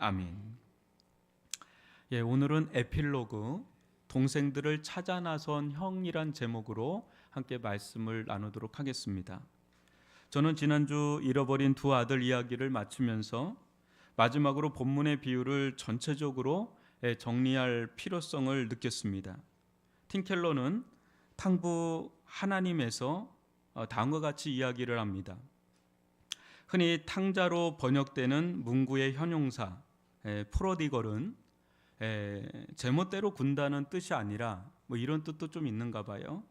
아멘. 오늘은 에필로그 동생들을 찾아 나선 형이란 제목으로 함께 말씀을 나누도록 하겠습니다. 저는 지난주 잃어버린 두 아들 이야기를 마치면서 마지막으로 본문의 비유를 전체적으로 정리할 필요성을 느꼈습니다. 팀 켈러는 탕부 하나님에서 다음과 같이 이야기를 합니다. 흔히 탕자로 번역되는 문구의 현용사 프로디걸은 제멋대로 군다는 뜻이 아니라 이런 뜻도 좀 있는가 봐요.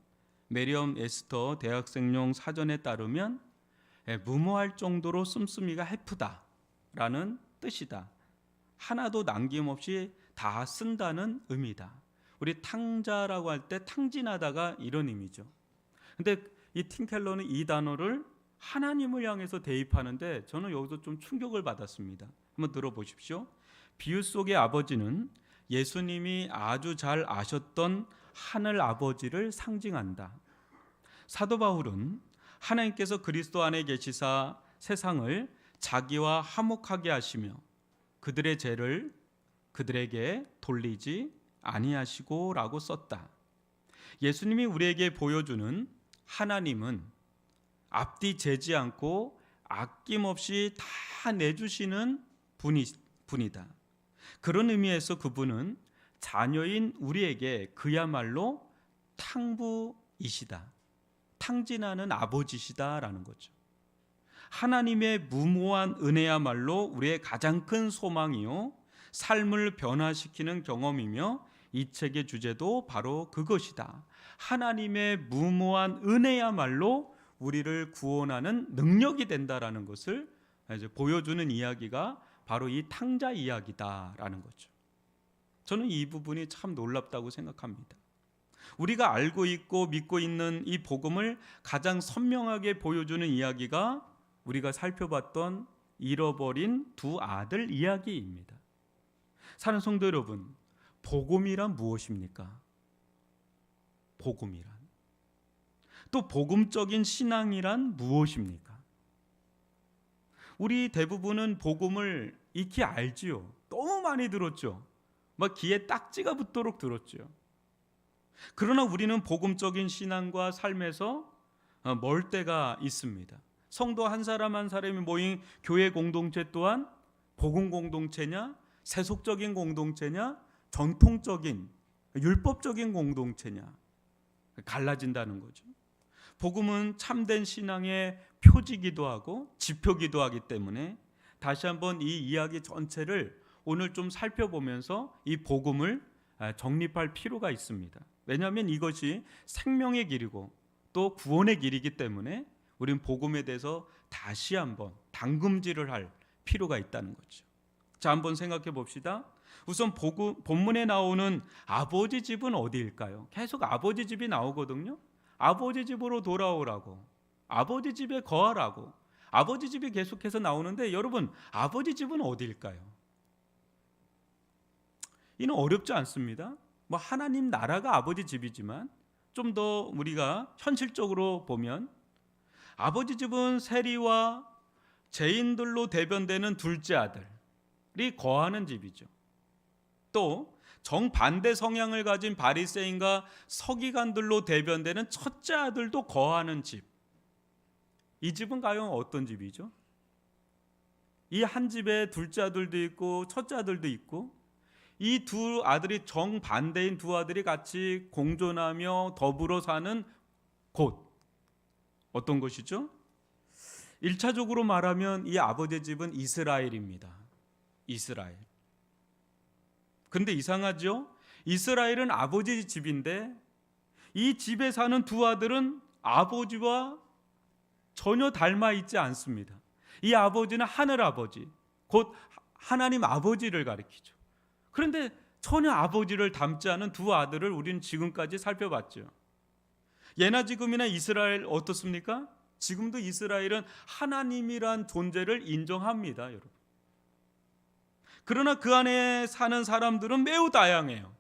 메리엄 에스터 대학생용 사전에 따르면 무모할 정도로 씀씀이가 해프다라는 뜻이다. 하나도 남김없이 다 쓴다는 의미다. 우리 탕자라고 할 때 탕진하다가 이런 의미죠. 근데 이 팀켈러는 이 단어를 하나님을 향해서 대입하는데 저는 여기서 좀 충격을 받았습니다. 한번 들어보십시오. 비유 속의 아버지는 예수님이 아주 잘 아셨던 하늘 아버지를 상징한다. 사도 바울은 하나님께서 그리스도 안에 계시사 세상을 자기와 화목하게 하시며 그들의 죄를 그들에게 돌리지 아니하시고 라고 썼다. 예수님이 우리에게 보여주는 하나님은 앞뒤 재지 않고 아낌없이 다 내주시는 분이다. 그런 의미에서 그분은 자녀인 우리에게 그야말로 탕부이시다. 탕진하는 아버지시다라는 거죠. 하나님의 무모한 은혜야말로 우리의 가장 큰 소망이요 삶을 변화시키는 경험이며 이 책의 주제도 바로 그것이다. 하나님의 무모한 은혜야말로 우리를 구원하는 능력이 된다라는 것을 이제 보여주는 이야기가 바로 이 탕자 이야기다라는 거죠. 저는 이 부분이 참 놀랍다고 생각합니다. 우리가 알고 있고 믿고 있는 이 복음을 가장 선명하게 보여주는 이야기가 우리가 살펴봤던 잃어버린 두 아들 이야기입니다. 사는 성도 여러분, 복음이란 무엇입니까? 복음이란 또 복음적인 신앙이란 무엇입니까? 우리 대부분은 복음을 익히 알지요. 너무 많이 들었죠. 막 귀에 딱지가 붙도록 들었죠. 그러나 우리는 복음적인 신앙과 삶에서 멀 때가 있습니다. 성도 한 사람 한 사람이 모인 교회 공동체 또한 복음 공동체냐, 세속적인 공동체냐, 전통적인 율법적인 공동체냐 갈라진다는 거죠. 복음은 참된 신앙의 표지기도 하고 지표기도 하기 때문에 다시 한번 이 이야기 전체를 오늘 좀 살펴보면서 이 복음을 정립할 필요가 있습니다. 왜냐하면 이것이 생명의 길이고 또 구원의 길이기 때문에 우리는 복음에 대해서 다시 한번 담금질을 할 필요가 있다는 거죠. 자, 한번 생각해 봅시다. 우선 본문에 나오는 아버지 집은 어디일까요? 계속 아버지 집이 나오거든요. 아버지 집으로 돌아오라고, 아버지 집에 거하라고, 아버지 집이 계속해서 나오는데 여러분, 아버지 집은 어디일까요? 이는 어렵지 않습니다. 하나님 나라가 아버지 집이지만 좀 더 우리가 현실적으로 보면 아버지 집은 세리와 죄인들로 대변되는 둘째 아들이 거하는 집이죠. 또 정반대 성향을 가진 바리새인과 서기관들로 대변되는 첫째 아들도 거하는 집. 이 집은 과연 어떤 집이죠? 이 한 집에 둘째 아들도 있고 첫째 아들도 있고 이 두 아들이 정반대인 두 아들이 같이 공존하며 더불어 사는 곳. 어떤 것이죠? 1차적으로 말하면 이 아버지 집은 이스라엘입니다. 이스라엘. 근데 이상하죠? 이스라엘은 아버지 집인데 이 집에 사는 두 아들은 아버지와 전혀 닮아 있지 않습니다. 이 아버지는 하늘 아버지, 곧 하나님 아버지를 가리키죠. 그런데 전혀 아버지를 닮지 않은 두 아들을 우리는 지금까지 살펴봤죠. 예나 지금이나 이스라엘 어떻습니까? 지금도 이스라엘은 하나님이란 존재를 인정합니다, 여러분. 그러나 그 안에 사는 사람들은 매우 다양해요.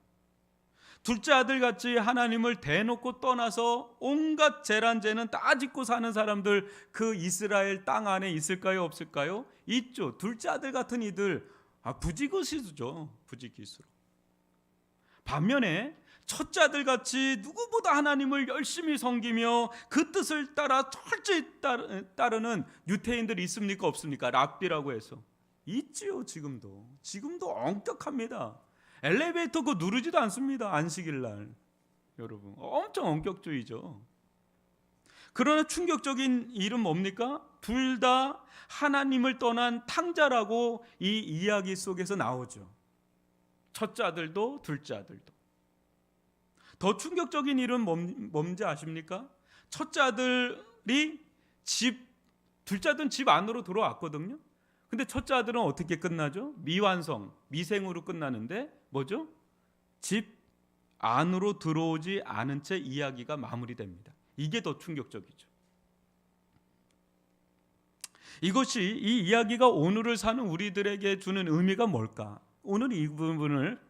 둘째 아들같이 하나님을 대놓고 떠나서 온갖 재란죄는 다 짓고 사는 사람들, 그 이스라엘 땅 안에 있을까요, 없을까요? 있죠. 둘째 아들 같은 이들 부지기수죠. 부지기수. 반면에 첫째 아들 같이 누구보다 하나님을 열심히 섬기며 그 뜻을 따라 철저히 따르는 유태인들이 있습니까? 없습니까? 랍비라고 해서 있지요. 지금도 엄격합니다. 엘리베이터 그거 누르지도 않습니다. 안식일 날. 여러분 엄청 엄격주의죠. 그러나 충격적인 일은 뭡니까? 둘 다 하나님을 떠난 탕자라고 이 이야기 속에서 나오죠. 첫째 아들도 둘째 아들도. 더 충격적인 일은 뭔지 아십니까? 첫째 아들이 둘째 아들은 집 안으로 들어왔거든요. 근데 첫째 아들은 어떻게 끝나죠? 미완성, 미생으로 끝나는데 뭐죠? 집 안으로 들어오지 않은 채 이야기가 마무리됩니다. 이게 더 충격적이죠. 이것이 이 이야기가 오늘을 사는 우리들에게 주는 의미가 뭘까? 오늘 이 부분을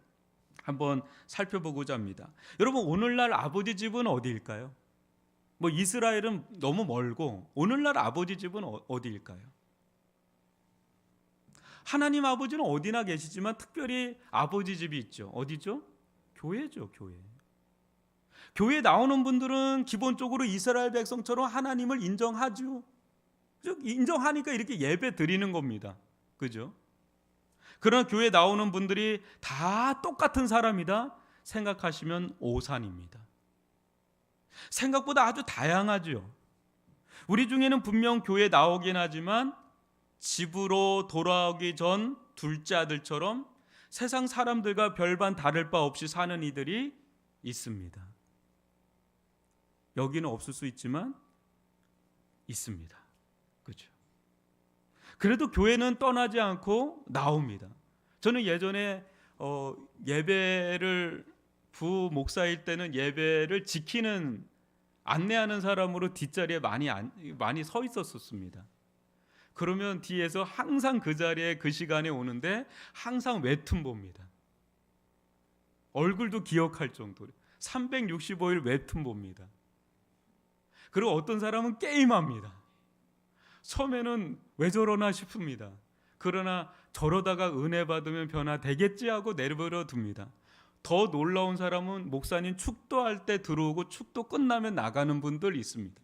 한번 살펴보고자 합니다. 여러분 오늘날 아버지 집은 어디일까요? 이스라엘은 너무 멀고 오늘날 아버지 집은 어디일까요? 하나님 아버지는 어디나 계시지만 특별히 아버지 집이 있죠. 어디죠? 교회죠. 교회에 나오는 분들은 기본적으로 이스라엘 백성처럼 하나님을 인정하죠. 인정하니까 이렇게 예배 드리는 겁니다. 그죠? 그러나 교회에 나오는 분들이 다 똑같은 사람이다 생각하시면 오산입니다. 생각보다 아주 다양하죠. 우리 중에는 분명 교회에 나오긴 하지만 집으로 돌아오기 전 둘째 아들처럼 세상 사람들과 별반 다를 바 없이 사는 이들이 있습니다. 여기는 없을 수 있지만 있습니다. 그렇죠? 그래도 교회는 떠나지 않고 나옵니다. 저는 예전에 예배를 부목사일 때는 예배를 지키는 안내하는 사람으로 뒷자리에 많이 서 있었습니다. 그러면 뒤에서 항상 그 자리에 그 시간에 오는데 항상 웹툰 봅니다. 얼굴도 기억할 정도로 365일 웹툰 봅니다. 그리고 어떤 사람은 게임합니다. 처음에는 왜 저러나 싶습니다. 그러나 저러다가 은혜 받으면 변화되겠지 하고 내버려 둡니다. 더 놀라운 사람은 목사님 축도할 때 들어오고 축도 끝나면 나가는 분들 있습니다.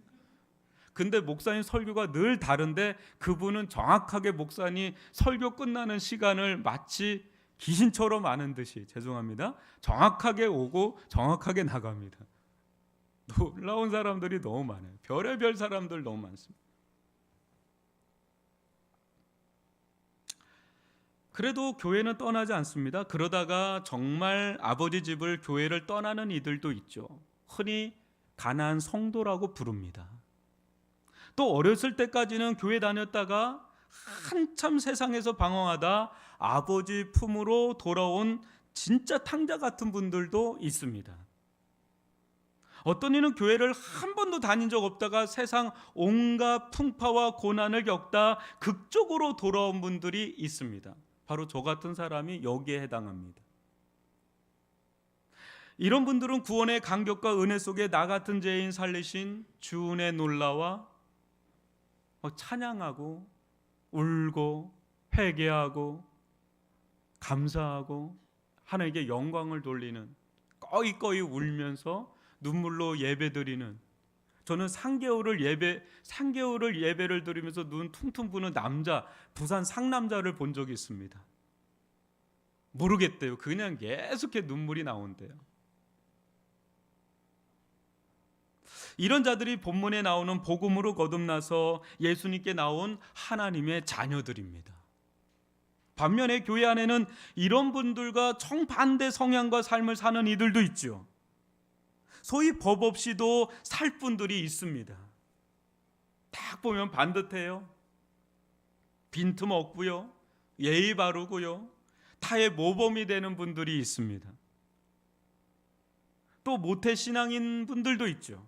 근데 목사님 설교가 늘 다른데 그분은 정확하게 목사님 설교 끝나는 시간을 마치 귀신처럼 아는 듯이, 죄송합니다, 정확하게 오고 정확하게 나갑니다. 놀라운 사람들이 너무 많아요. 별의별 사람들 너무 많습니다. 그래도 교회는 떠나지 않습니다. 그러다가 정말 아버지 집을, 교회를 떠나는 이들도 있죠. 흔히 가난한 성도라고 부릅니다. 또 어렸을 때까지는 교회 다녔다가 한참 세상에서 방황하다 아버지 품으로 돌아온 진짜 탕자 같은 분들도 있습니다. 어떤 이는 교회를 한 번도 다닌 적 없다가 세상 온갖 풍파와 고난을 겪다 극적으로 돌아온 분들이 있습니다. 바로 저 같은 사람이 여기에 해당합니다. 이런 분들은 구원의 감격과 은혜 속에 나 같은 죄인 살리신 주은혜 놀라와 찬양하고 울고 회개하고 감사하고 하나님께 영광을 돌리는, 꺼이꺼이 울면서 눈물로 예배드리는, 저는 3개월을 예배를 드리면서 눈 퉁퉁 부는 남자, 부산 상남자를 본 적이 있습니다. 모르겠대요. 그냥 계속해 눈물이 나온대요. 이런 자들이 본문에 나오는 복음으로 거듭나서 예수님께 나온 하나님의 자녀들입니다. 반면에 교회 안에는 이런 분들과 정반대 성향과 삶을 사는 이들도 있죠. 소위 법 없이도 살 분들이 있습니다. 딱 보면 반듯해요. 빈틈 없고요. 예의 바르고요. 타의 모범이 되는 분들이 있습니다. 또 모태신앙인 분들도 있죠.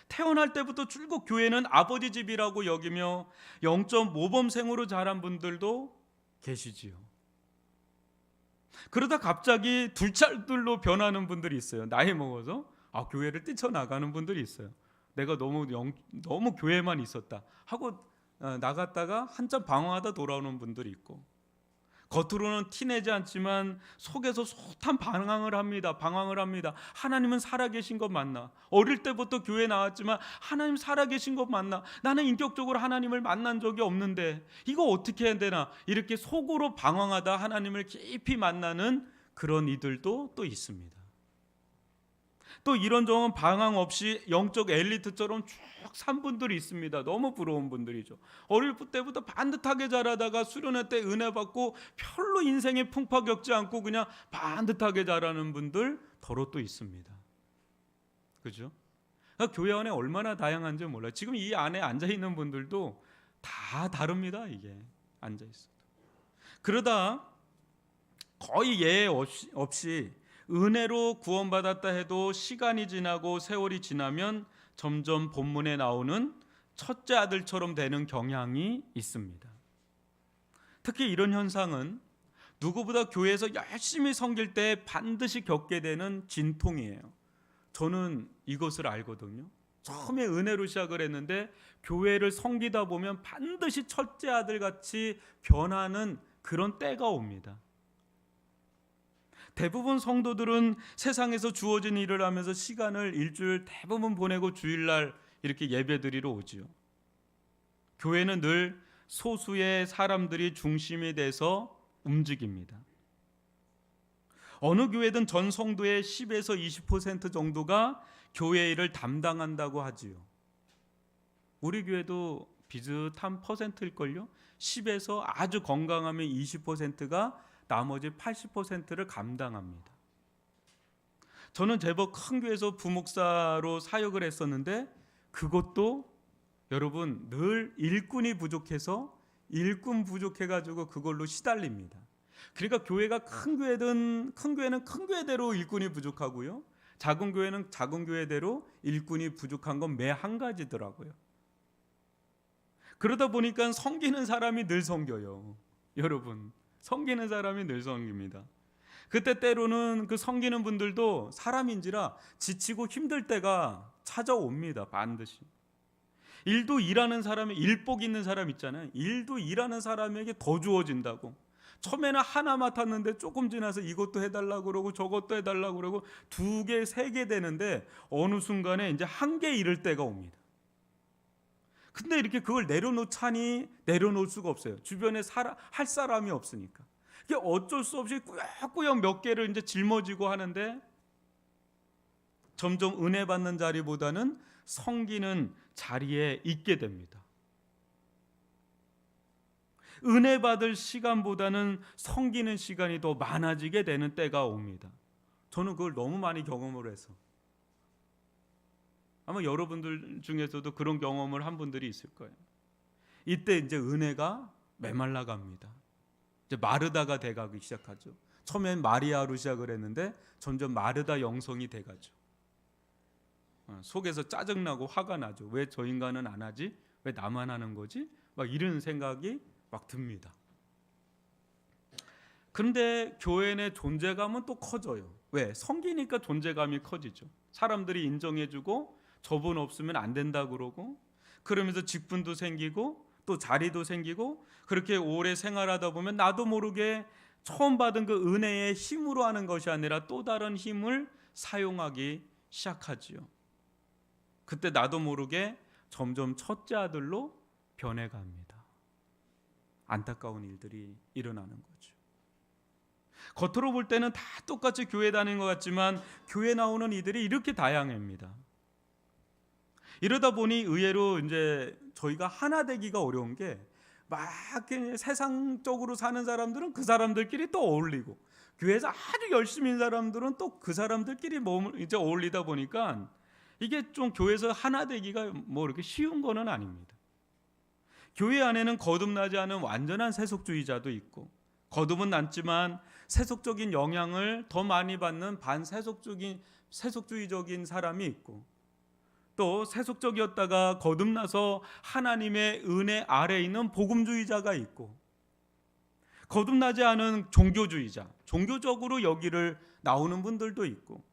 태어날 때부터 줄곧 교회는 아버지 집이라고 여기며 영적 모범생으로 자란 분들도 계시지요. 그러다 갑자기 둘째 아들로 변하는 분들이 있어요. 나이 먹어서 교회를 뛰쳐나가는 분들이 있어요. 내가 너무 교회만 있었다 하고 나갔다가 한참 방황하다 돌아오는 분들이 있고, 겉으로는 티내지 않지만 속에서 숱한 방황을 합니다. 하나님은 살아계신 것 맞나? 어릴 때부터 교회 나왔지만 하나님 살아계신 것 맞나? 나는 인격적으로 하나님을 만난 적이 없는데 이거 어떻게 해야 되나? 이렇게 속으로 방황하다 하나님을 깊이 만나는 그런 이들도 또 있습니다. 또 이런 종은 방황 없이 영적 엘리트처럼 쭉 산 분들이 있습니다. 너무 부러운 분들이죠. 어릴 때부터 반듯하게 자라다가 수련회 때 은혜 받고 별로 인생에 풍파 겪지 않고 그냥 반듯하게 자라는 분들 더러 또 있습니다. 그죠? 교회 안에 얼마나 다양한지 몰라요. 지금 이 안에 앉아 있는 분들도 다 다릅니다. 이게 앉아 있어도. 그러다 거의 예외 없이 은혜로 구원받았다 해도 시간이 지나고 세월이 지나면 점점 본문에 나오는 첫째 아들처럼 되는 경향이 있습니다. 특히 이런 현상은 누구보다 교회에서 열심히 섬길 때 반드시 겪게 되는 진통이에요. 저는 이것을 알거든요. 처음에 은혜로 시작을 했는데 교회를 섬기다 보면 반드시 첫째 아들같이 변하는 그런 때가 옵니다. 대부분 성도들은 세상에서 주어진 일을 하면서 시간을 일주일 대부분 보내고 주일날 이렇게 예배드리러 오지요. 교회는 늘 소수의 사람들이 중심이 돼서 움직입니다. 어느 교회든 전 성도의 10에서 20% 정도가 교회 일을 담당한다고 하지요. 우리 교회도 비슷한 퍼센트일걸요. 10에서 아주 건강하면 20%가 나머지 80%를 감당합니다. 저는 제법 큰 교회에서 부목사로 사역을 했었는데 그것도 여러분 늘 일꾼이 부족해서 일꾼 부족해가지고 그걸로 시달립니다. 그러니까 교회가 큰 교회는 큰 교회대로 일꾼이 부족하고요. 작은 교회는 작은 교회대로 일꾼이 부족한 건 매 한 가지더라고요. 그러다 보니까 섬기는 사람이 늘 섬겨요. 여러분 섬기는 사람이 늘 섬깁니다. 그때 때로는 그 섬기는 분들도 사람인지라 지치고 힘들 때가 찾아옵니다. 반드시. 일도 일하는 사람이 일복 있는 사람 있잖아요. 일도 일하는 사람에게 더 주어진다고. 처음에는 하나 맡았는데 조금 지나서 이것도 해달라고 그러고 저것도 해달라고 그러고 2개, 3개 되는데 어느 순간에 이제 1개 이를 때가 옵니다. 근데 이렇게 그걸 내려놓자니 내려놓을 수가 없어요. 주변에 할 사람이 없으니까. 이게 어쩔 수 없이 꾸역꾸역 몇 개를 이제 짊어지고 하는데 점점 은혜 받는 자리보다는 섬기는 자리에 있게 됩니다. 은혜 받을 시간보다는 섬기는 시간이 더 많아지게 되는 때가 옵니다. 저는 그걸 너무 많이 경험을 해서 아마 여러분들 중에서도 그런 경험을 한 분들이 있을 거예요. 이때 이제 은혜가 메말라 갑니다. 이제 마르다가 돼가기 시작하죠. 처음엔 마리아로 시작을 했는데 점점 마르다 영성이 돼가죠. 속에서 짜증나고 화가 나죠. 왜 저 인간은 안 하지? 왜 나만 하는 거지? 막 이런 생각이 막 듭니다. 그런데 교회 내 존재감은 또 커져요. 왜? 섬기니까 존재감이 커지죠. 사람들이 인정해주고 저분 없으면 안 된다 그러고 그러면서 직분도 생기고 또 자리도 생기고 그렇게 오래 생활하다 보면 나도 모르게 처음 받은 그 은혜의 힘으로 하는 것이 아니라 또 다른 힘을 사용하기 시작하지요. 그때 나도 모르게 점점 첫째 아들로 변해갑니다. 안타까운 일들이 일어나는 거죠. 겉으로 볼 때는 다 똑같이 교회 다니는 것 같지만 교회 나오는 이들이 이렇게 다양합니다. 이러다 보니 의외로 이제 저희가 하나 되기가 어려운 게 막 세상적으로 사는 사람들은 그 사람들끼리 또 어울리고 교회에서 아주 열심히 있는 사람들은 또 그 사람들끼리 이제 어울리다 보니까 이게 좀 교회에서 하나 되기가 뭐 이렇게 쉬운 거는 아닙니다. 교회 안에는 거듭나지 않은 완전한 세속주의자도 있고 거듭은 났지만 세속적인 영향을 더 많이 받는 세속주의적인 사람이 있고 또 세속적이었다가 거듭나서 하나님의 은혜 아래에 있는 복음주의자가 있고 거듭나지 않은 종교주의자, 종교적으로 여기를 나오는 분들도 있고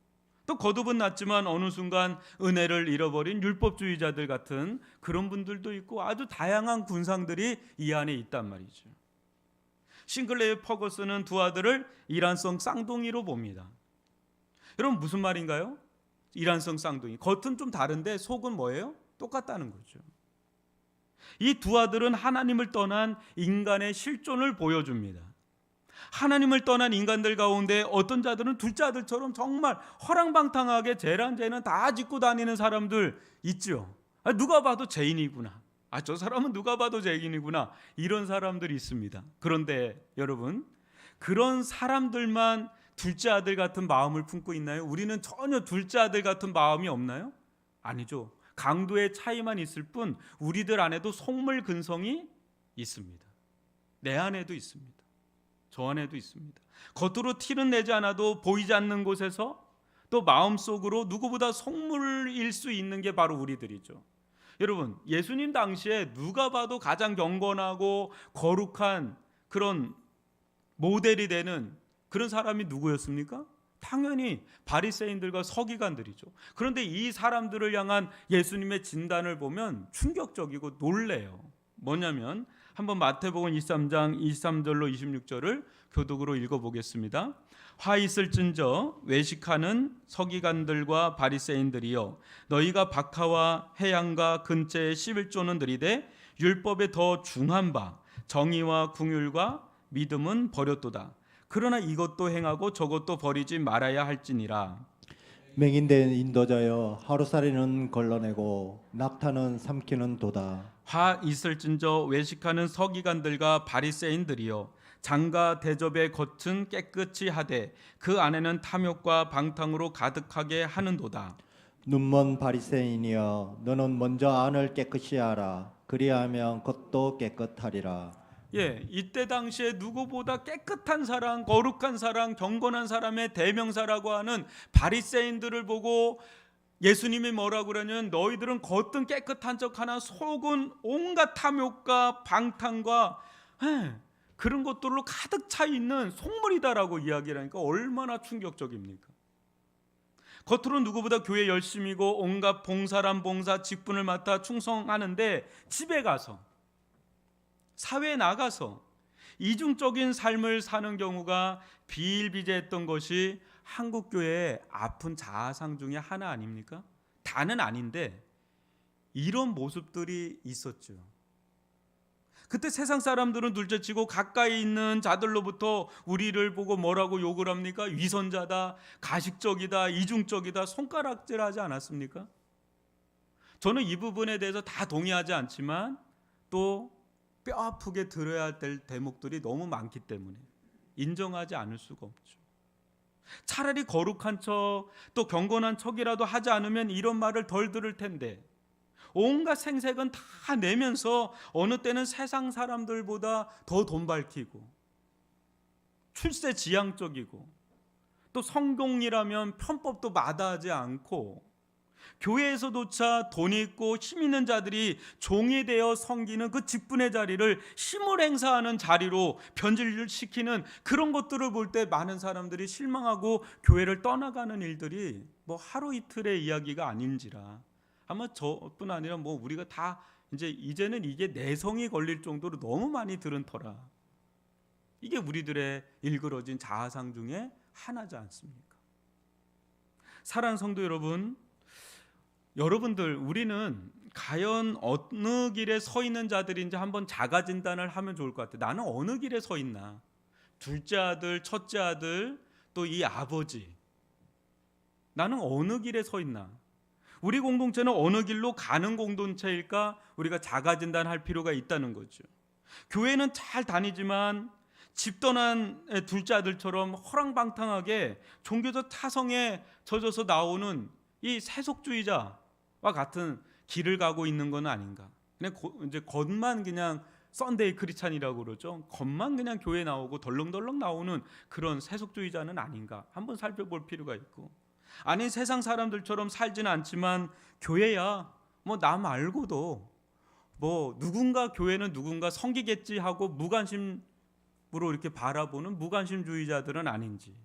또 거듭은 났지만 어느 순간 은혜를 잃어버린 율법주의자들 같은 그런 분들도 있고 아주 다양한 군상들이 이 안에 있단 말이죠. 싱클레어 퍼거슨은 두 아들을 이란성 쌍둥이로 봅니다. 여러분 무슨 말인가요? 이란성 쌍둥이. 겉은 좀 다른데 속은 뭐예요? 똑같다는 거죠. 이 두 아들은 하나님을 떠난 인간의 실존을 보여줍니다. 하나님을 떠난 인간들 가운데 어떤 자들은 둘째 아들처럼 정말 허랑방탕하게 재란죄는 다 짓고 다니는 사람들 있죠. 누가 봐도 죄인이구나. 저 사람은 누가 봐도 죄인이구나. 이런 사람들이 있습니다. 그런데 여러분, 그런 사람들만 둘째 아들 같은 마음을 품고 있나요? 우리는 전혀 둘째 아들 같은 마음이 없나요? 아니죠. 강도의 차이만 있을 뿐 우리들 안에도 속물 근성이 있습니다. 내 안에도 있습니다. 저 안에도 있습니다. 겉으로 티는 내지 않아도 보이지 않는 곳에서 또 마음속으로 누구보다 속물일 수 있는 게 바로 우리들이죠. 여러분, 예수님 당시에 누가 봐도 가장 경건하고 거룩한 그런 모델이 되는 그런 사람이 누구였습니까? 당연히 바리새인들과 서기관들이죠. 그런데 이 사람들을 향한 예수님의 진단을 보면 충격적이고 놀래요. 뭐냐면 한번 마태복음 23장 23절로 26절을 교독으로 읽어보겠습니다. 화 있을진저 외식하는 서기관들과 바리새인들이여, 너희가 박하와 해양과 근처에 11조는 들이되 율법에 더 중한 바 정의와 궁율과 믿음은 버렸도다. 그러나 이것도 행하고 저것도 버리지 말아야 할지니라. 맹인된 인도자여, 하루살이는 걸러내고 낙타는 삼키는 도다. 화 있을진저 외식하는 서기관들과 바리새인들이여, 장과 대접의 겉은 깨끗이 하되 그 안에는 탐욕과 방탕으로 가득하게 하는도다. 눈먼 바리새인이여, 너는 먼저 안을 깨끗이 하라. 그리하면 겉도 깨끗하리라. 이때 당시에 누구보다 깨끗한 사람, 거룩한 사람, 경건한 사람의 대명사라고 하는 바리새인들을 보고 예수님이 뭐라고 그러냐면, 너희들은 겉은 깨끗한 척하나 속은 온갖 탐욕과 방탕과 그런 것들로 가득 차 있는 속물이다라고 이야기를 하니까 얼마나 충격적입니까? 겉으로는 누구보다 교회 열심이고 온갖 봉사란 봉사 직분을 맡아 충성하는데, 집에 가서 사회에 나가서 이중적인 삶을 사는 경우가 비일비재했던 것이 한국교회의 아픈 자아상 중에 하나 아닙니까? 다는 아닌데 이런 모습들이 있었죠. 그때 세상 사람들은 둘째치고 가까이 있는 자들로부터 우리를 보고 뭐라고 욕을 합니까? 위선자다, 가식적이다, 이중적이다, 손가락질하지 않았습니까? 저는 이 부분에 대해서 다 동의하지 않지만 또 뼈아프게 들어야 될 대목들이 너무 많기 때문에 인정하지 않을 수가 없죠. 차라리 거룩한 척, 또 경건한 척이라도 하지 않으면 이런 말을 덜 들을 텐데, 온갖 생색은 다 내면서 어느 때는 세상 사람들보다 더 돈 밝히고 출세 지향적이고, 또 성공이라면 편법도 마다하지 않고, 교회에서조차 돈 있고 힘 있는 자들이 종이 되어 섬기는 그 직분의 자리를 힘을 행사하는 자리로 변질시키는 그런 것들을 볼 때 많은 사람들이 실망하고 교회를 떠나가는 일들이 하루 이틀의 이야기가 아닌지라, 아마 저뿐 아니라 우리가 다 이제는 이게 내성이 걸릴 정도로 너무 많이 들은 터라 이게 우리들의 일그러진 자아상 중에 하나지 않습니까? 사랑하는 성도 여러분, 여러분들, 우리는 과연 어느 길에 서 있는 자들인지 한번 자가 진단을 하면 좋을 것 같아요. 나는 어느 길에 서 있나? 둘째 아들, 첫째 아들, 또 이 아버지, 나는 어느 길에 서 있나? 우리 공동체는 어느 길로 가는 공동체일까? 우리가 자가 진단할 필요가 있다는 거죠. 교회는 잘 다니지만 집 떠난 둘째 아들처럼 허랑방탕하게 종교적 타성에 젖어서 나오는 이 세속주의자와 같은 길을 가고 있는 건 아닌가? 그냥 겉만 그냥 썬데이 크리스찬이라고 그러죠. 겉만 그냥 교회 나오고 덜렁덜렁 나오는 그런 세속주의자는 아닌가? 한번 살펴볼 필요가 있고, 아니 세상 사람들처럼 살지는 않지만 교회야 나 말고도 누군가 교회는 누군가 섬기겠지 하고 무관심으로 이렇게 바라보는 무관심주의자들은 아닌지,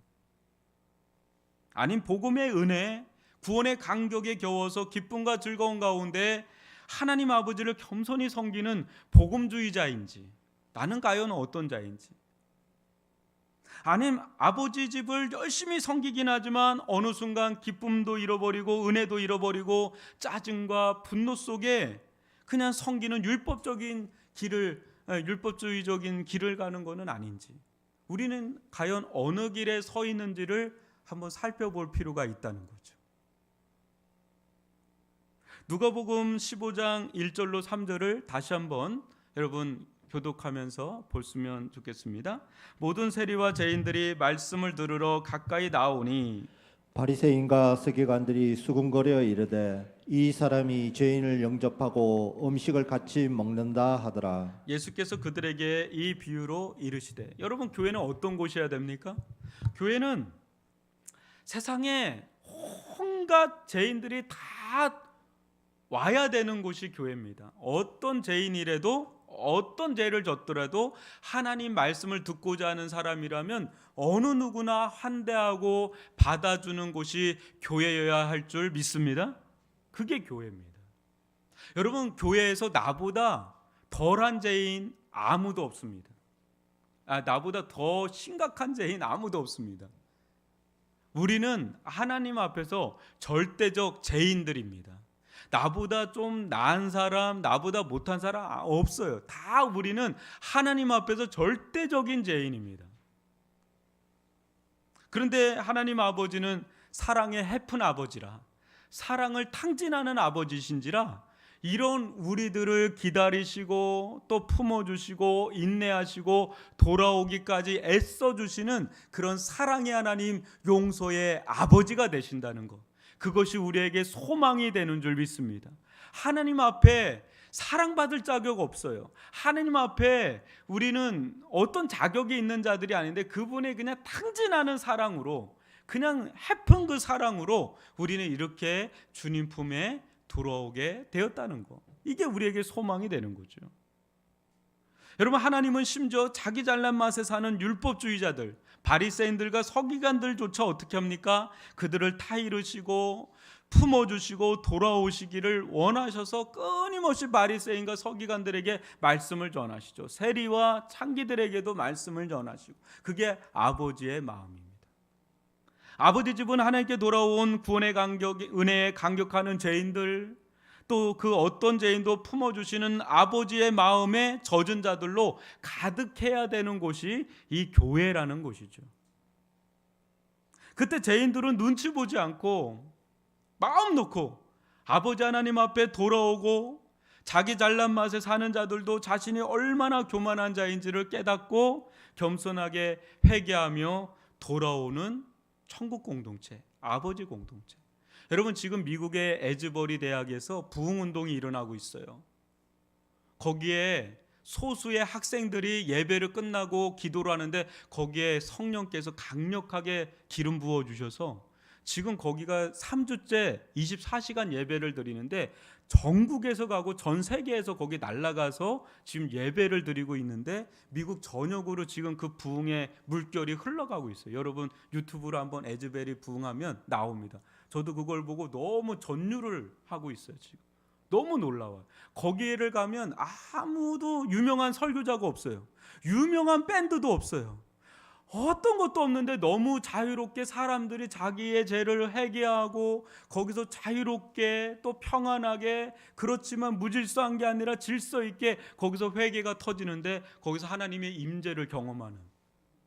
아닌 복음의 은혜, 구원의 간격에 겨워서 기쁨과 즐거움 가운데 하나님 아버지를 겸손히 섬기는 복음주의자인지, 나는 과연 어떤 자인지, 아님 아버지 집을 열심히 섬기긴 하지만 어느 순간 기쁨도 잃어버리고 은혜도 잃어버리고 짜증과 분노 속에 그냥 섬기는 율법주의적인 길을 가는 것은 아닌지, 우리는 과연 어느 길에 서 있는지를 한번 살펴볼 필요가 있다는 거죠. 누가복음 15장 1절로 3절을 다시 한번 여러분 교독하면서 보시면 좋겠습니다. 모든 세리와 죄인들이 말씀을 들으러 가까이 나오니 바리새인과 서기관들이 수군거려 이르되 이 사람이 죄인을 영접하고 음식을 같이 먹는다 하더라. 예수께서 그들에게 이 비유로 이르시되, 여러분 교회는 어떤 곳이어야 됩니까? 교회는 세상에 온갖 죄인들이 다 와야 되는 곳이 교회입니다. 어떤 죄인이라도 어떤 죄를 졌더라도 하나님 말씀을 듣고자 하는 사람이라면 어느 누구나 환대하고 받아주는 곳이 교회여야 할 줄 믿습니다. 그게 교회입니다. 여러분, 교회에서 나보다 덜한 죄인 아무도 없습니다. 나보다 더 심각한 죄인 아무도 없습니다. 우리는 하나님 앞에서 절대적 죄인들입니다. 나보다 좀 나은 사람, 나보다 못한 사람 없어요. 다 우리는 하나님 앞에서 절대적인 죄인입니다. 그런데 하나님 아버지는 사랑의 해픈 아버지라, 사랑을 탕진하는 아버지신지라 이런 우리들을 기다리시고 또 품어주시고 인내하시고 돌아오기까지 애써주시는 그런 사랑의 하나님, 용서의 아버지가 되신다는 것, 그것이 우리에게 소망이 되는 줄 믿습니다. 하나님 앞에 사랑받을 자격 없어요. 하나님 앞에 우리는 어떤 자격이 있는 자들이 아닌데 그분의 그냥 탕진하는 사랑으로, 그냥 해픈 그 사랑으로 우리는 이렇게 주님 품에 돌아오게 되었다는 것, 이게 우리에게 소망이 되는 거죠. 여러분, 하나님은 심지어 자기 잘난 맛에 사는 율법주의자들, 바리새인들과 서기관들조차 어떻게 합니까? 그들을 타이르시고 품어주시고 돌아오시기를 원하셔서 끊임없이 바리새인과 서기관들에게 말씀을 전하시죠. 세리와 창기들에게도 말씀을 전하시고, 그게 아버지의 마음입니다. 아버지 집은 하나님께 돌아온 구원의 은혜에 감격하는 죄인들, 또 그 어떤 죄인도 품어주시는 아버지의 마음에 젖은 자들로 가득해야 되는 곳이 이 교회라는 곳이죠. 그때 죄인들은 눈치 보지 않고 마음 놓고 아버지 하나님 앞에 돌아오고, 자기 잘난 맛에 사는 자들도 자신이 얼마나 교만한 자인지를 깨닫고 겸손하게 회개하며 돌아오는 천국 공동체, 아버지 공동체. 여러분, 지금 미국의 에즈버리 대학에서 부흥운동이 일어나고 있어요. 거기에 소수의 학생들이 예배를 끝나고 기도를 하는데 거기에 성령께서 강력하게 기름 부어주셔서 지금 거기가 3주째 24시간 예배를 드리는데, 전국에서 가고 전 세계에서 거기 날아가서 지금 예배를 드리고 있는데 미국 전역으로 지금 그 부흥의 물결이 흘러가고 있어요. 여러분 유튜브로 한번 에즈베리 부흥하면 나옵니다. 저도 그걸 보고 너무 전율을 하고 있어요. 지금 너무 놀라워요. 거기를 가면 아무도 유명한 설교자가 없어요. 유명한 밴드도 없어요. 어떤 것도 없는데 너무 자유롭게 사람들이 자기의 죄를 회개하고 거기서 자유롭게 또 평안하게, 그렇지만 무질서한 게 아니라 질서 있게 거기서 회개가 터지는데 거기서 하나님의 임재를 경험하는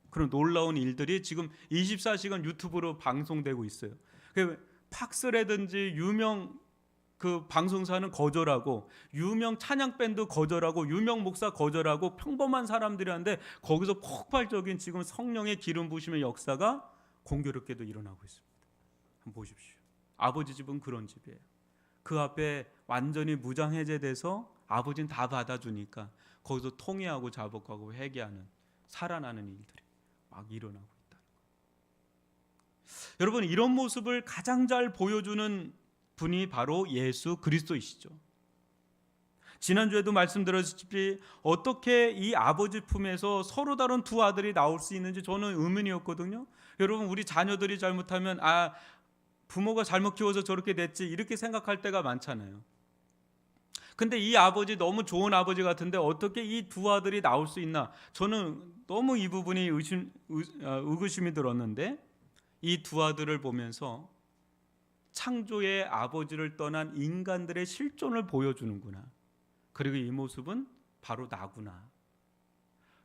그런 놀라운 일들이 지금 24시간 유튜브로 방송되고 있어요. 팍스라든지 유명 그 방송사는 거절하고, 유명 찬양 밴드 거절하고, 유명 목사 거절하고, 평범한 사람들이란데 거기서 폭발적인 지금 성령의 기름 부으심의 역사가 공교롭게도 일어나고 있습니다. 한번 보십시오. 아버지 집은 그런 집이에요. 그 앞에 완전히 무장 해제돼서 아버지는 다 받아주니까 거기서 통회하고 자복하고 회개하는, 살아나는 일들이 막 일어나고 있다는 거예요. 여러분, 이런 모습을 가장 잘 보여주는 분이 바로 예수 그리스도이시죠. 지난주에도 말씀드렸다시피 어떻게 이 아버지 품에서 서로 다른 두 아들이 나올 수 있는지 저는 의문이었거든요. 여러분, 우리 자녀들이 잘못하면 부모가 잘못 키워서 저렇게 됐지 이렇게 생각할 때가 많잖아요. 근데 이 아버지 너무 좋은 아버지 같은데 어떻게 이 두 아들이 나올 수 있나? 저는 너무 이 부분이 의구심이 들었는데 이 두 아들을 보면서 창조의 아버지를 떠난 인간들의 실존을 보여주는구나. 그리고 이 모습은 바로 나구나.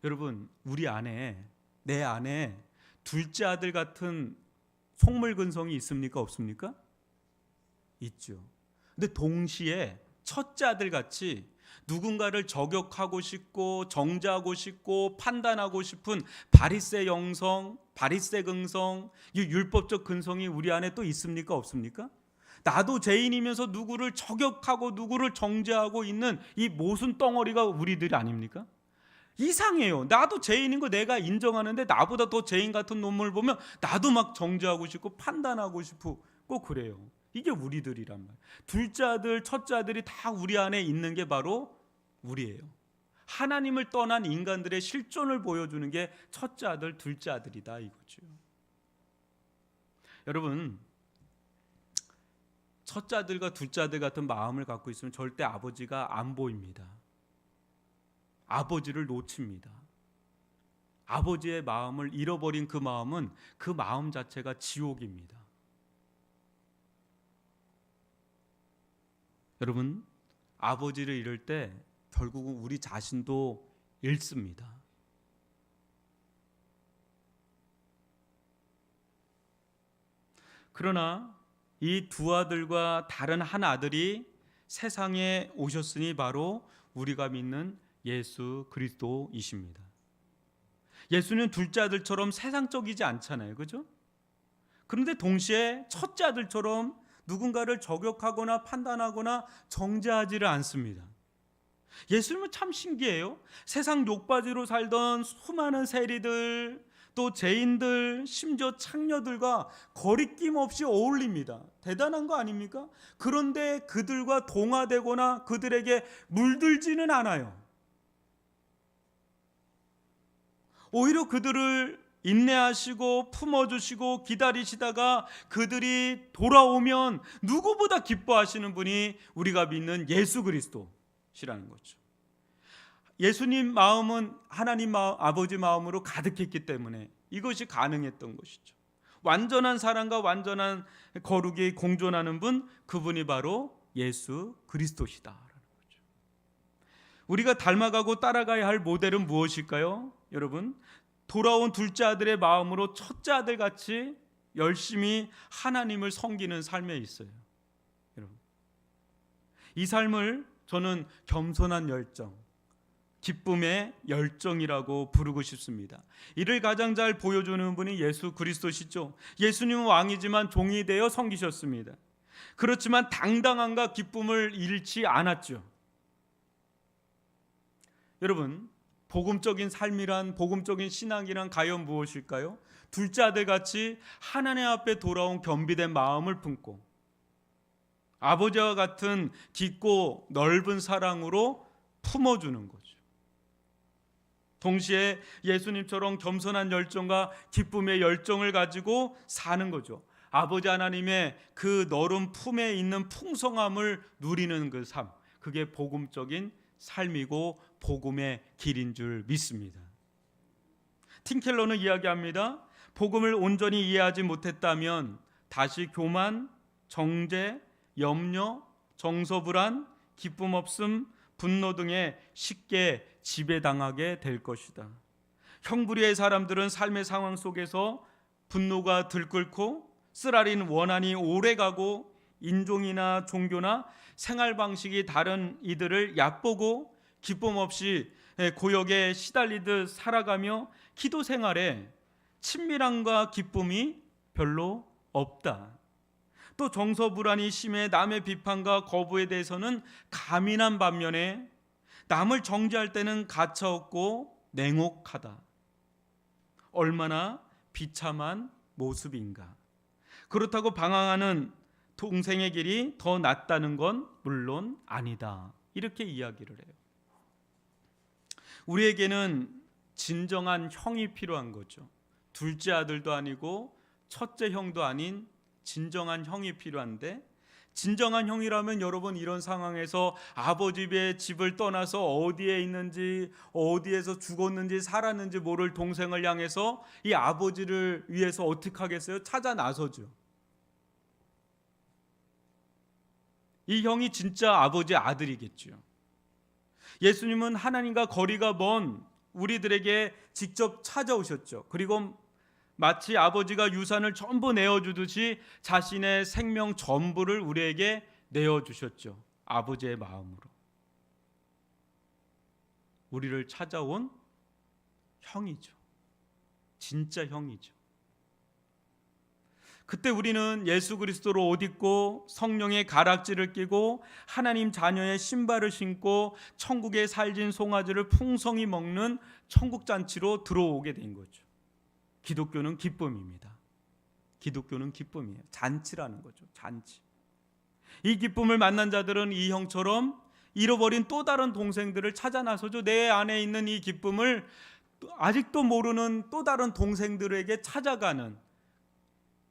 여러분, 우리 안에, 내 안에 둘째 아들 같은 속물근성이 있습니까? 없습니까? 있죠. 근데 동시에 첫째 아들 같이 누군가를 저격하고 싶고 정죄하고 싶고 판단하고 싶은 바리새 영성, 바리새 근성, 이 율법적 근성이 우리 안에 또 있습니까? 없습니까? 나도 죄인이면서 누구를 저격하고 누구를 정죄하고 있는 이 모순 덩어리가 우리들 아닙니까? 이상해요. 나도 죄인인 거 내가 인정하는데 나보다 더 죄인 같은 놈을 보면 나도 막 정죄하고 싶고 판단하고 싶고 꼭 그래요. 이게 우리들이란 말이에요. 둘째 아들, 첫째 아들이 다 우리 안에 있는 게 바로 우리예요. 하나님을 떠난 인간들의 실존을 보여주는 게 첫째 아들, 둘째 아들이다 이거죠. 여러분, 첫째 아들과 둘째 아들 같은 마음을 갖고 있으면 절대 아버지가 안 보입니다. 아버지를 놓칩니다. 아버지의 마음을 잃어버린 그 마음은 그 마음 자체가 지옥입니다. 여러분, 아버지를 잃을 때 결국은 우리 자신도 잃습니다. 그러나 이 두 아들과 다른 한 아들이 세상에 오셨으니 바로 우리가 믿는 예수 그리스도이십니다. 예수는 둘째 아들처럼 세상적이지 않잖아요. 그죠? 그런데 동시에 첫째 아들처럼 누군가를 저격하거나 판단하거나 정죄하지를 않습니다. 예수님은 참 신기해요. 세상 욕바지로 살던 수많은 세리들, 또 죄인들, 심지어 창녀들과 거리낌 없이 어울립니다. 대단한 거 아닙니까? 그런데 그들과 동화되거나 그들에게 물들지는 않아요. 오히려 그들을 인내하시고 품어주시고 기다리시다가 그들이 돌아오면 누구보다 기뻐하시는 분이 우리가 믿는 예수 그리스도시라는 거죠. 예수님 마음은 하나님 마음, 아버지 마음으로 가득했기 때문에 이것이 가능했던 것이죠. 완전한 사랑과 완전한 거룩이 공존하는 분, 그분이 바로 예수 그리스도시다라는 거죠. 우리가 닮아가고 따라가야 할 모델은 무엇일까요? 여러분, 돌아온 둘째 아들의 마음으로 첫째 아들 같이 열심히 하나님을 섬기는 삶에 있어요. 여러분, 이 삶을 저는 겸손한 열정, 기쁨의 열정이라고 부르고 싶습니다. 이를 가장 잘 보여주는 분이 예수 그리스도시죠. 예수님은 왕이지만 종이 되어 섬기셨습니다. 그렇지만 당당함과 기쁨을 잃지 않았죠. 여러분, 복음적인 삶이란, 복음적인 신앙이란 과연 무엇일까요? 둘째 아들같이 하나님 앞에 돌아온 겸비된 마음을 품고 아버지와 같은 깊고 넓은 사랑으로 품어주는 거죠. 동시에 예수님처럼 겸손한 열정과 기쁨의 열정을 가지고 사는 거죠. 아버지 하나님의 그 너른 품에 있는 풍성함을 누리는 그 삶, 그게 복음적인 삶이고 복음의 길인 줄 믿습니다. 팀켈러는 이야기합니다. 복음을 온전히 이해하지 못했다면 다시 교만, 정죄, 염려, 정서불안, 기쁨 없음, 분노 등에 쉽게 지배당하게 될 것이다. 형부리의 사람들은 삶의 상황 속에서 분노가 들끓고 쓰라린 원한이 오래가고 인종이나 종교나 생활 방식이 다른 이들을 얕보고 기쁨 없이 고역에 시달리듯 살아가며 기도 생활에 친밀함과 기쁨이 별로 없다. 또 정서불안이 심해 남의 비판과 거부에 대해서는 가민한 반면에 남을 정죄할 때는 가차없고 냉혹하다. 얼마나 비참한 모습인가. 그렇다고 방황하는 동생의 길이 더 낫다는 건 물론 아니다. 이렇게 이야기를 해요. 우리에게는 진정한 형이 필요한 거죠. 둘째 아들도 아니고 첫째 형도 아닌 진정한 형이 필요한데 진정한 형이라면 여러분 이런 상황에서 아버지의 집을 떠나서 어디에 있는지, 어디에서 죽었는지 살았는지 모를 동생을 향해서 이 아버지를 위해서 어떻게 하겠어요? 찾아 나서죠. 이 형이 진짜 아버지의 아들이겠죠. 예수님은 하나님과 거리가 먼 우리들에게 직접 찾아오셨죠. 그리고 마치 아버지가 유산을 전부 내어주듯이 자신의 생명 전부를 우리에게 내어주셨죠. 아버지의 마음으로. 우리를 찾아온 형이죠. 진짜 형이죠. 그때 우리는 예수 그리스도로 옷 입고 성령의 가락지를 끼고 하나님 자녀의 신발을 신고 천국의 살진 송아지를 풍성히 먹는 천국 잔치로 들어오게 된 거죠. 기독교는 기쁨입니다. 기독교는 기쁨이에요. 잔치라는 거죠. 잔치. 이 기쁨을 만난 자들은 이 형처럼 잃어버린 또 다른 동생들을 찾아 나서죠. 내 안에 있는 이 기쁨을 아직도 모르는 또 다른 동생들에게 찾아가는,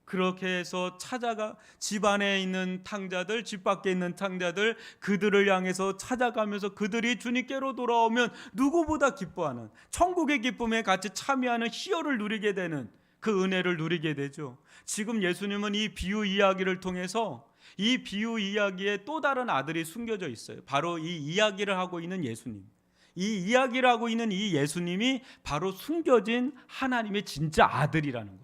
그렇게 해서 찾아가 집 안에 있는 탕자들, 집 밖에 있는 탕자들, 그들을 향해서 찾아가면서 그들이 주님께로 돌아오면 누구보다 기뻐하는, 천국의 기쁨에 같이 참여하는 희열을 누리게 되는 그 은혜를 누리게 되죠. 지금 예수님은 이 비유 이야기를 통해서 이 비유 이야기에 또 다른 아들이 숨겨져 있어요. 바로 이 이야기를 하고 있는 예수님. 이 이야기를 하고 있는 이 예수님이 바로 숨겨진 하나님의 진짜 아들이라는 거죠.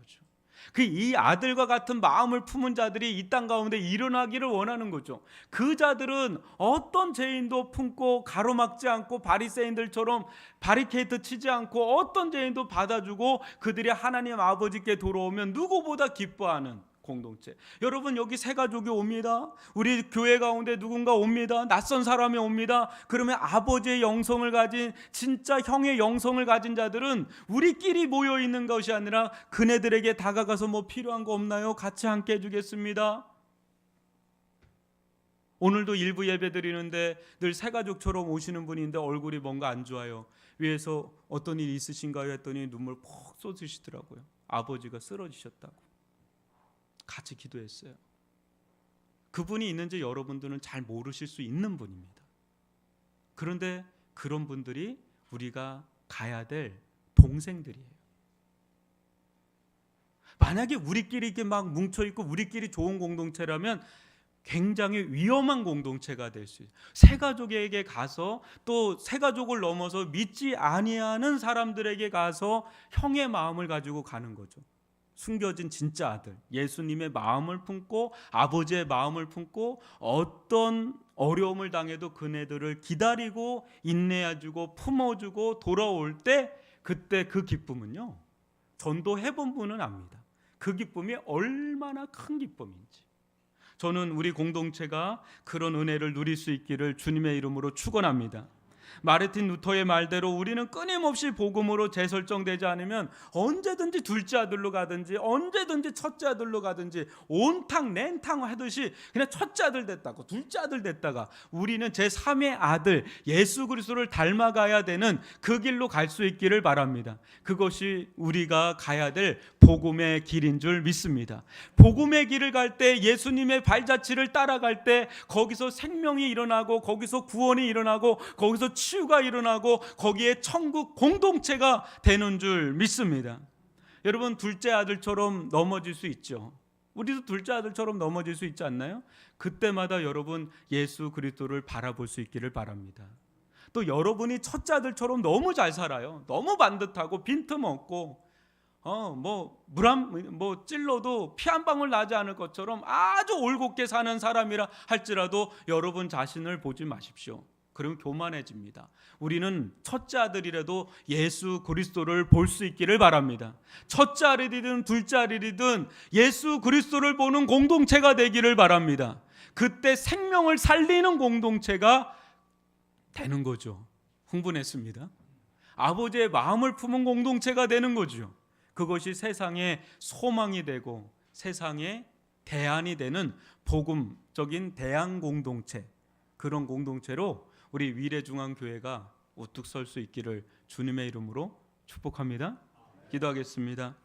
그 이 아들과 같은 마음을 품은 자들이 이 땅 가운데 일어나기를 원하는 거죠. 그 자들은 어떤 죄인도 품고 가로막지 않고 바리새인들처럼 바리케이트 치지 않고 어떤 죄인도 받아주고 그들이 하나님 아버지께 돌아오면 누구보다 기뻐하는 공동체. 여러분, 여기 새 가족이 옵니다. 우리 교회 가운데 누군가 옵니다. 낯선 사람이 옵니다. 그러면 아버지의 영성을 가진, 진짜 형의 영성을 가진 자들은 우리끼리 모여 있는 것이 아니라 그네들에게 다가가서 뭐 필요한 거 없나요? 같이 함께 해주겠습니다. 오늘도 일부 예배 드리는데 늘 새 가족처럼 오시는 분인데 얼굴이 뭔가 안 좋아요. 위에서 어떤 일 있으신가요? 했더니 눈물 푹 쏟으시더라고요. 아버지가 쓰러지셨다고. 같이 기도했어요. 그분이 있는지 여러분들은 잘 모르실 수 있는 분입니다. 그런데 그런 분들이 우리가 가야 될 동생들이에요. 만약에 우리끼리 이렇게 막 뭉쳐있고 우리끼리 좋은 공동체라면 굉장히 위험한 공동체가 될 수 있어요. 새 가족에게 가서 또 새 가족을 넘어서 믿지 아니하는 사람들에게 가서 형의 마음을 가지고 가는 거죠. 숨겨진 진짜 아들, 예수님의 마음을 품고 아버지의 마음을 품고 어떤 어려움을 당해도 그네들을 기다리고 인내해주고 품어주고 돌아올 때, 그때 그 기쁨은요, 전도해본 분은 압니다. 그 기쁨이 얼마나 큰 기쁨인지. 저는 우리 공동체가 그런 은혜를 누릴 수 있기를 주님의 이름으로 축원합니다. 마르틴 루터의 말대로 우리는 끊임없이 복음으로 재설정되지 않으면 언제든지 둘째 아들로 가든지 언제든지 첫째 아들로 가든지 온탕 낸탕 하듯이 그냥 첫째 아들 됐다고 둘째 아들 됐다가 우리는 제3의 아들 예수 그리스도를 닮아가야 되는 그 길로 갈 수 있기를 바랍니다. 그것이 우리가 가야 될 복음의 길인 줄 믿습니다. 복음의 길을 갈 때, 예수님의 발자취를 따라갈 때 거기서 생명이 일어나고 거기서 구원이 일어나고 거기서 치유가 일어나고 거기에 천국 공동체가 되는 줄 믿습니다. 여러분, 둘째 아들처럼 넘어질 수 있죠. 우리도 둘째 아들처럼 넘어질 수 있지 않나요? 그때마다 여러분 예수 그리스도를 바라볼 수 있기를 바랍니다. 또 여러분이 첫째 아들처럼 너무 잘 살아요. 너무 반듯하고 빈틈없고 물 찔러도 피 한 방울 나지 않을 것처럼 아주 올곧게 사는 사람이라 할지라도 여러분 자신을 보지 마십시오. 그러면 교만해집니다. 우리는 첫째 아들이라도 예수 그리스도를 볼 수 있기를 바랍니다. 첫째 아들이든 둘째 아들이든 예수 그리스도를 보는 공동체가 되기를 바랍니다. 그때 생명을 살리는 공동체가 되는 거죠. 흥분했습니다. 아버지의 마음을 품은 공동체가 되는 거죠. 그것이 세상의 소망이 되고 세상의 대안이 되는 복음적인 대안 공동체, 그런 공동체로 우리 위례중앙교회가 우뚝 설 수 있기를 주님의 이름으로 축복합니다. 기도하겠습니다.